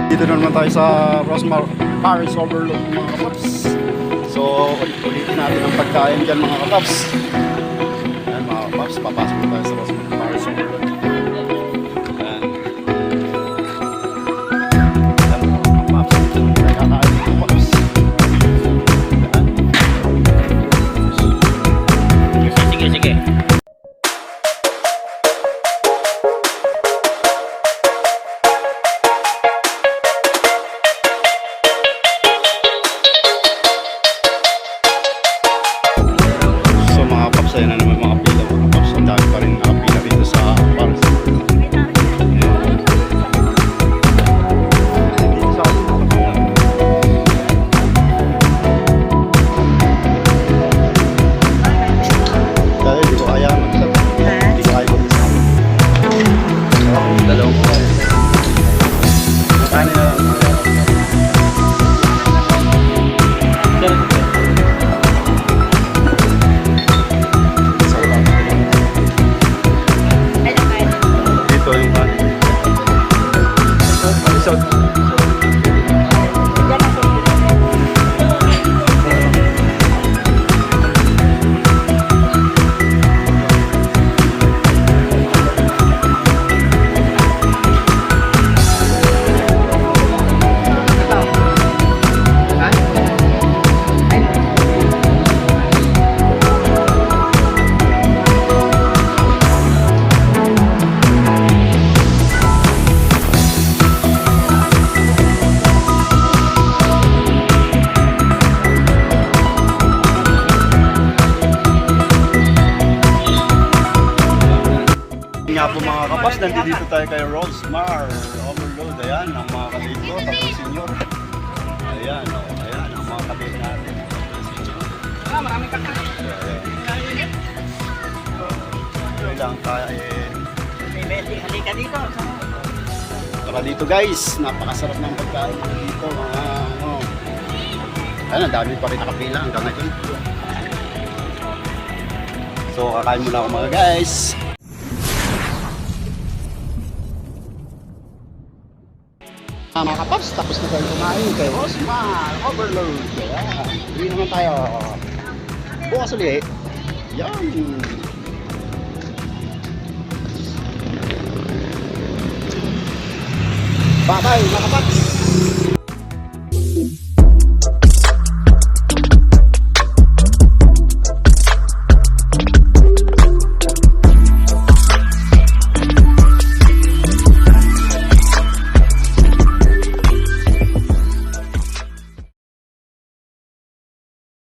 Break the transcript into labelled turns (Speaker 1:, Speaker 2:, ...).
Speaker 1: Dito na naman tayo sa Rosmar Paris Overload mga kapaps. So ulitin natin ang pagkain dyan mga kapaps. Ayan mga kapaps, papasok tayo sa Rosmar Paris Overload. Ayan. Ayan mga kapaps, ito na tayo kakain mga kapaps.
Speaker 2: Sige.
Speaker 1: Ayan na naman mga pila mga kapaps. Ang dami pa rin nakapila dito sa Paris. Dahil hindi ko kaya mag-isap. Hindi ko kaya mag-isap. Dalawang ko. Makanin na lang. Nga po mga kapas, nandito tayo kay Rosmar Overload. Ayan, ang mga kabit ko, tapos senior. Ayan, ayan, ang mga kabit natin.
Speaker 2: Maraming kakain.
Speaker 1: Ayan lang tayo
Speaker 2: Betty, halika dito.
Speaker 1: Tara dito guys, napakasarap ng pagkain dito mga Ayan, ang dami pa rin nakapila hanggang ngayon. So kakain muna ako mga guys. Mga kapaps, tapos na tayo kumain kay Rosmar Overload. Ayan, uwi naman tayo. Bukas ulit. Yan. Bye-bye mga kapaps.